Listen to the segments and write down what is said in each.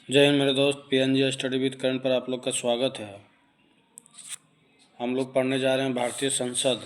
जय हिंद मेरे दोस्त। पीएनजी स्टडी विद करण पर आप लोग का स्वागत है। हम लोग पढ़ने जा रहे हैं भारतीय संसद।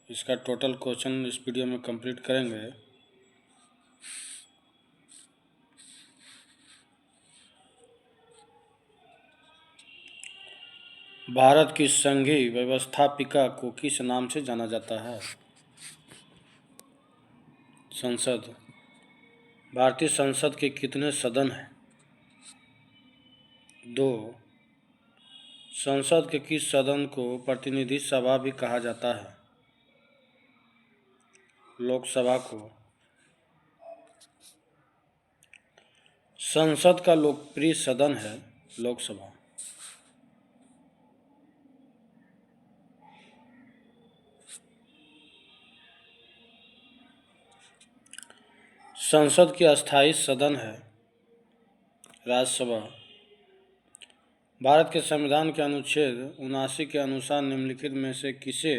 इसका टोटल क्वेश्चन इस वीडियो में कंप्लीट करेंगे। भारत की संघीय व्यवस्थापिका को किस नाम से जाना जाता है? संसद। भारतीय संसद के कितने सदन हैं? 2। संसद के किस सदन को प्रतिनिधि सभा भी कहा जाता है? लोकसभा को। संसद का लोकप्रिय सदन है लोकसभा। संसद की अस्थायी सदन है राज्यसभा। भारत के संविधान के अनुच्छेद 79 के अनुसार निम्नलिखित में से किसे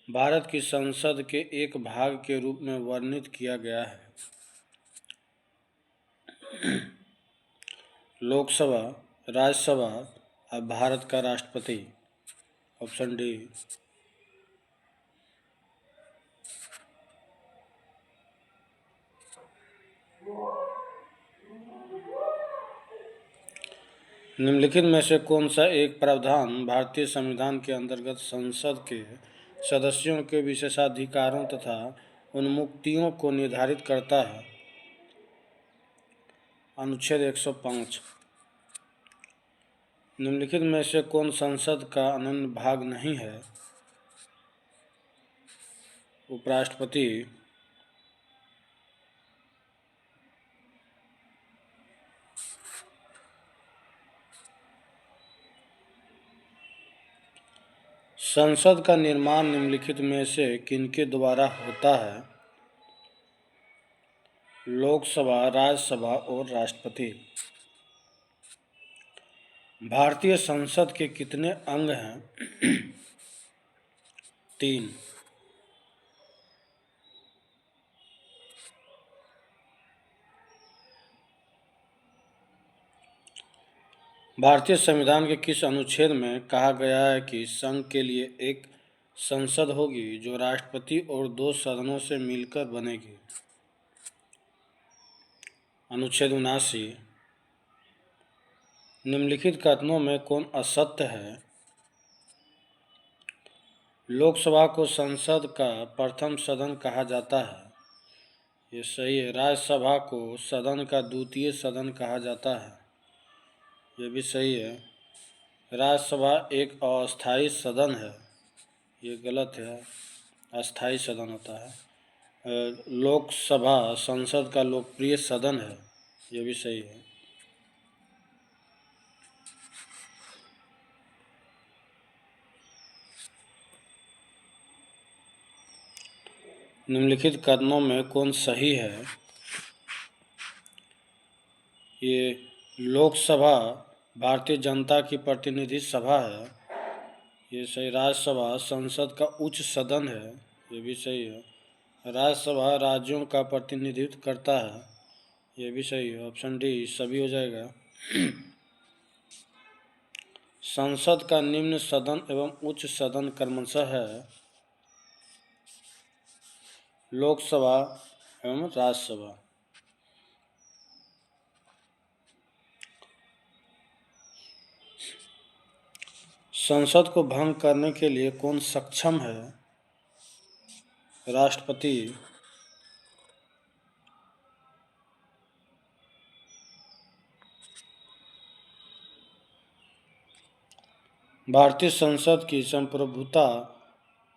भारत की संसद के एक भाग के रूप में वर्णित किया गया है? लोकसभा, राज्यसभा और भारत का राष्ट्रपति। Option D. निम्नलिखित में से कौन सा एक प्रावधान भारतीय संविधान के अंतर्गत संसद के सदस्यों के विशेषाधिकारों तथा उन्मुक्तियों को निर्धारित करता है? अनुच्छेद 105। निम्नलिखित में से कौन संसद का अनन्य भाग नहीं है? उपराष्ट्रपति। संसद का निर्माण निम्नलिखित में से किनके द्वारा होता है? लोकसभा, राज्यसभा और राष्ट्रपति। भारतीय संसद के कितने अंग हैं? 3। भारतीय संविधान के किस अनुच्छेद में कहा गया है कि संघ के लिए एक संसद होगी जो राष्ट्रपति और 2 सदनों से मिलकर बनेगी? अनुच्छेद 79। निम्नलिखित कथनों में कौन असत्य है? लोकसभा को संसद का प्रथम सदन कहा जाता है। ये सही है। राज्यसभा को सदन का द्वितीय सदन कहा जाता है। ये भी सही है। राज्यसभा एक अस्थायी सदन है। ये गलत है, अस्थायी सदन होता है। लोकसभा संसद का लोकप्रिय सदन है। ये भी सही है। निम्नलिखित कथनों में कौन सही है? ये लोकसभा भारतीय जनता की प्रतिनिधि सभा है। ये सही। राज्यसभा संसद का उच्च सदन है। ये भी सही है। राज्यसभा राज्यों का प्रतिनिधित्व करता है। ये भी सही है। ऑप्शन डी सभी हो जाएगा। संसद का निम्न सदन एवं उच्च सदन क्रमशः है लोकसभा एवं राज्यसभा। संसद को भंग करने के लिए कौन सक्षम है? राष्ट्रपति। भारतीय संसद की संप्रभुता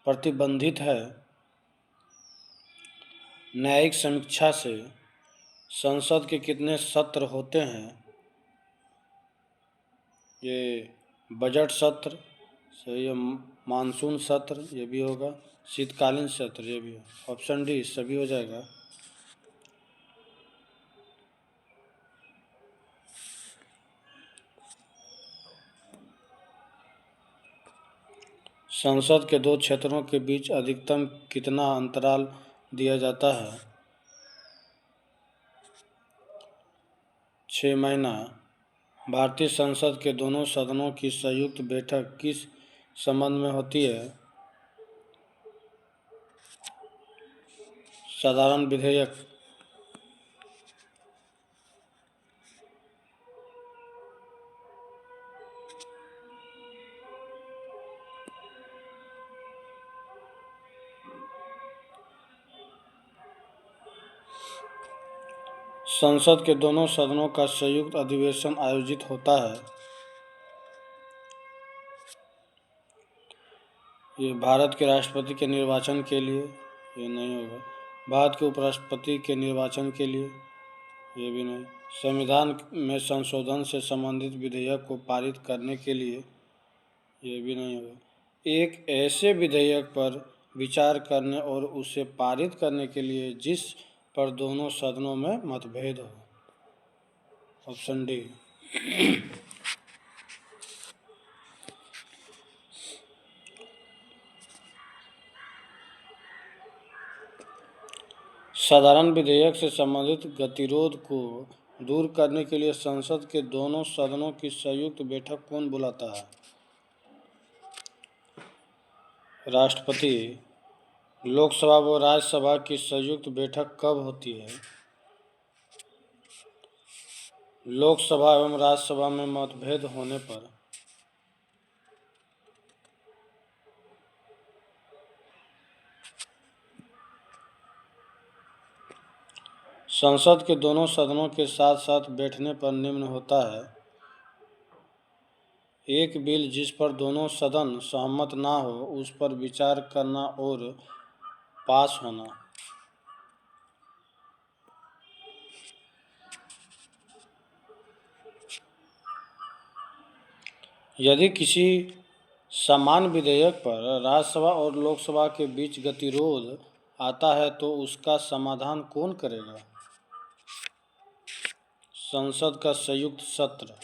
प्रतिबंधित है। न्यायिक समीक्षा से संसद के कितने सत्र होते हैं? ये बजट सत्र सही है। मानसून सत्र ये भी होगा। शीतकालीन सत्र ये भी है। ऑप्शन डी सभी हो जाएगा। संसद के 2 क्षेत्रों के बीच अधिकतम कितना अंतराल दिया जाता है? 6 महीना। भारतीय संसद के दोनों सदनों की संयुक्त बैठक किस संबंध में होती है? साधारण विधेयक। संसद के दोनों सदनों का संयुक्त अधिवेशन आयोजित होता है। ये भारत के राष्ट्रपति के निर्वाचन के लिए, ये नहीं होगा। भारत के उपराष्ट्रपति के निर्वाचन के लिए, ये भी नहीं। संविधान में संशोधन से संबंधित विधेयक को पारित करने के लिए, ये भी नहीं होगा। एक ऐसे विधेयक पर विचार करने और उसे पारित करने के लिए जिस पर दोनों सदनों में मतभेद हो। Option D. साधारण विधेयक से संबंधित गतिरोध को दूर करने के लिए संसद के दोनों सदनों की संयुक्त बैठक कौन बुलाता है? राष्ट्रपति। लोकसभा व राज्यसभा की संयुक्त बैठक कब होती है? लोकसभा एवं राज्यसभा में मतभेद होने पर। संसद के दोनों सदनों के साथ साथ बैठने पर निम्न होता है। एक बिल जिस पर दोनों सदन सहमत ना हो उस पर विचार करना और पास होना। यदि किसी समान विधेयक पर राज्यसभा और लोकसभा के बीच गतिरोध आता है तो उसका समाधान कौन करेगा? संसद का संयुक्त सत्र।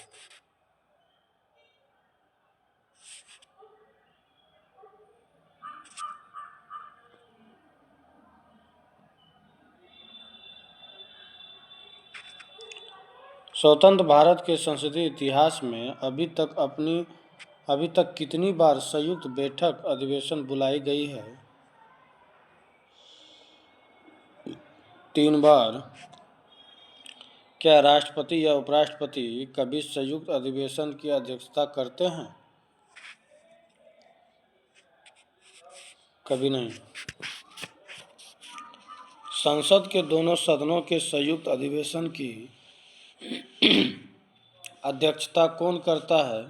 स्वतंत्र भारत के संसदीय इतिहास में अभी तक कितनी बार संयुक्त बैठक अधिवेशन बुलाई गई है? 3 बार। क्या राष्ट्रपति या उपराष्ट्रपति कभी संयुक्त अधिवेशन की अध्यक्षता करते हैं? कभी नहीं। संसद के दोनों सदनों के संयुक्त अधिवेशन की अध्यक्षता कौन करता है?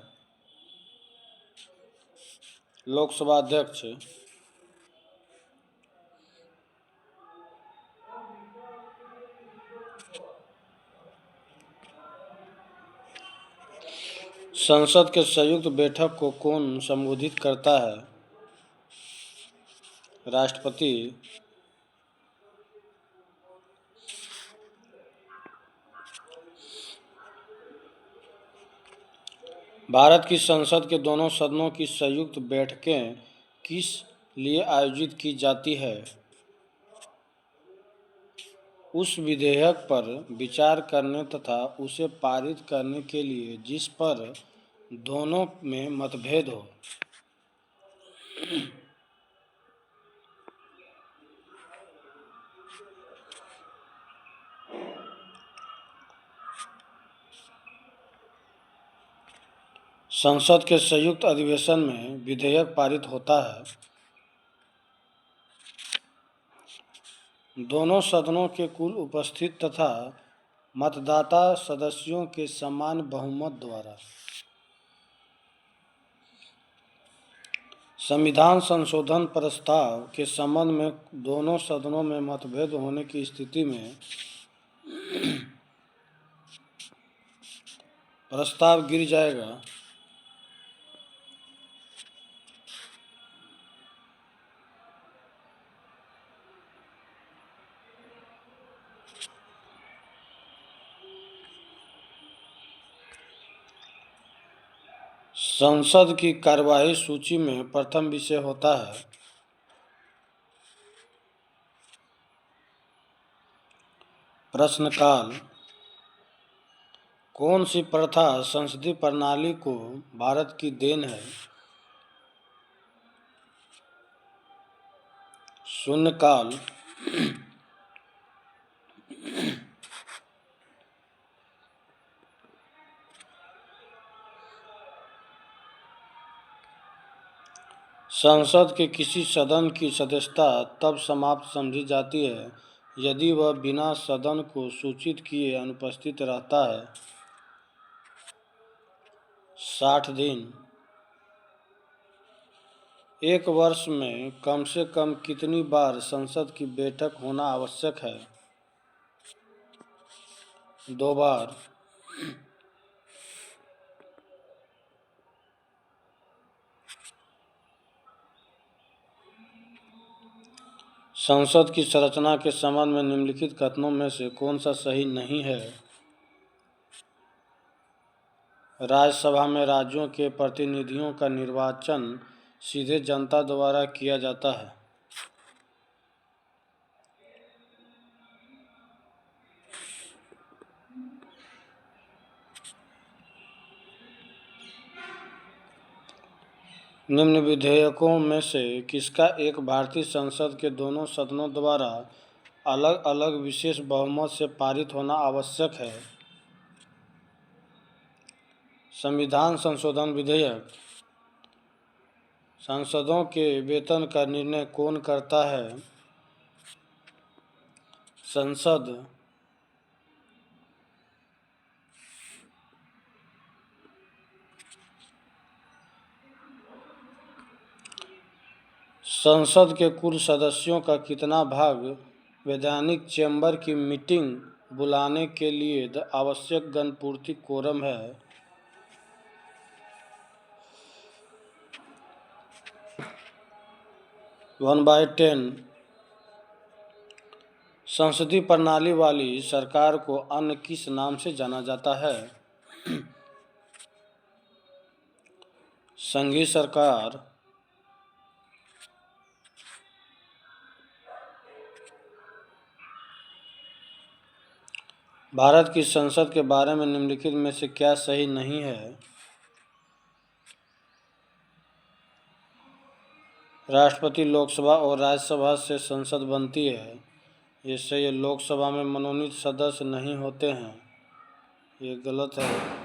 लोकसभा अध्यक्ष। संसद के संयुक्त बैठक को कौन संबोधित करता है? राष्ट्रपति। भारत की संसद के दोनों सदनों की संयुक्त बैठकें किस लिए आयोजित की जाती है? उस विधेयक पर विचार करने तथा उसे पारित करने के लिए जिस पर दोनों में मतभेद हो। संसद के संयुक्त अधिवेशन में विधेयक पारित होता है। दोनों सदनों के कुल उपस्थित तथा मतदाता सदस्यों के समान बहुमत द्वारा। संविधान संशोधन प्रस्ताव के संबंध में दोनों सदनों में मतभेद होने की स्थिति में प्रस्ताव गिर जाएगा। संसद की कार्यवाही सूची में प्रथम विषय होता है। प्रश्नकाल। कौन सी प्रथा संसदीय प्रणाली को भारत की देन है? शून्यकाल। संसद के किसी सदन की सदस्यता तब समाप्त समझी जाती है यदि वह बिना सदन को सूचित किए अनुपस्थित रहता है। 60 दिन। एक वर्ष में कम से कम कितनी बार संसद की बैठक होना आवश्यक है? 2 बार। संसद की संरचना के संबंध में निम्नलिखित कथनों में से कौन सा सही नहीं है? राज्यसभा में राज्यों के प्रतिनिधियों का निर्वाचन सीधे जनता द्वारा किया जाता है। निम्न विधेयकों में से किसका एक भारतीय संसद के दोनों सदनों द्वारा अलग अलग विशेष बहुमत से पारित होना आवश्यक है? संविधान संशोधन विधेयक। सांसदों के वेतन का निर्णय कौन करता है? संसद। संसद के कुल सदस्यों का कितना भाग वैधानिक चैम्बर की मीटिंग बुलाने के लिए आवश्यक गणपूर्ति कोरम है? 1/10। संसदीय प्रणाली वाली सरकार को अन्य किस नाम से जाना जाता है? संघीय सरकार। भारत की संसद के बारे में निम्नलिखित में से क्या सही नहीं है? राष्ट्रपति लोकसभा और राज्यसभा से संसद बनती है, इससे ये लोकसभा में मनोनीत सदस्य नहीं होते हैं। ये गलत है।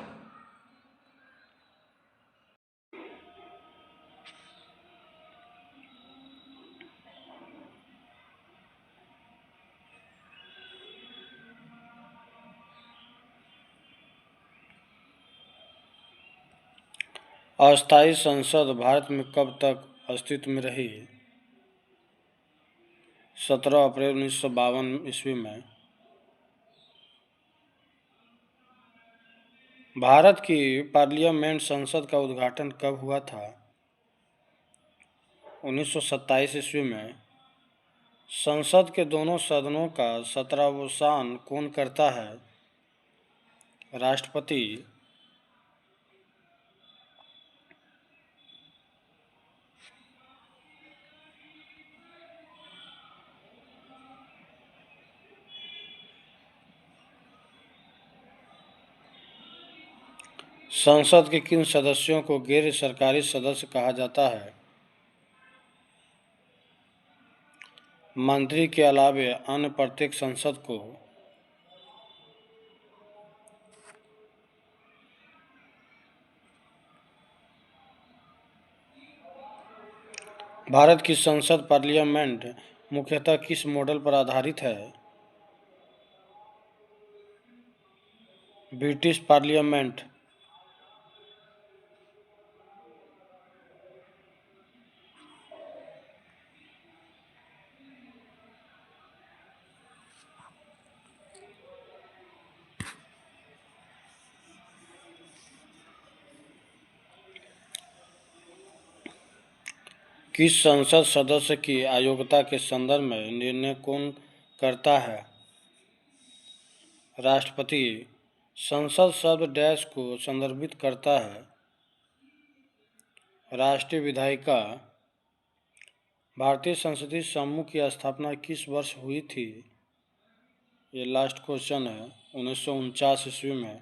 अस्थायी संसद भारत में कब तक अस्तित्व में रही? 17 अप्रैल 1952 ईस्वी में। भारत की पार्लियामेंट संसद का उद्घाटन कब हुआ था? 1927 ईस्वी में। संसद के दोनों सदनों का सत्रावसान कौन करता है? राष्ट्रपति। संसद के किन सदस्यों को गैर सरकारी सदस्य कहा जाता है? मंत्री के अलावे अन्य प्रत्येक सांसद को। भारत की संसद पार्लियामेंट मुख्यतः किस मॉडल पर आधारित है? British parliament. किस संसद सदस्य की अयोग्यता के संदर्भ में निर्णय कौन करता है? राष्ट्रपति। संसद शब्द डैश को संदर्भित करता है? राष्ट्रीय विधायिका। भारतीय संसदीय समूह की स्थापना किस वर्ष हुई थी? ये लास्ट क्वेश्चन है। 1949 ईस्वी में।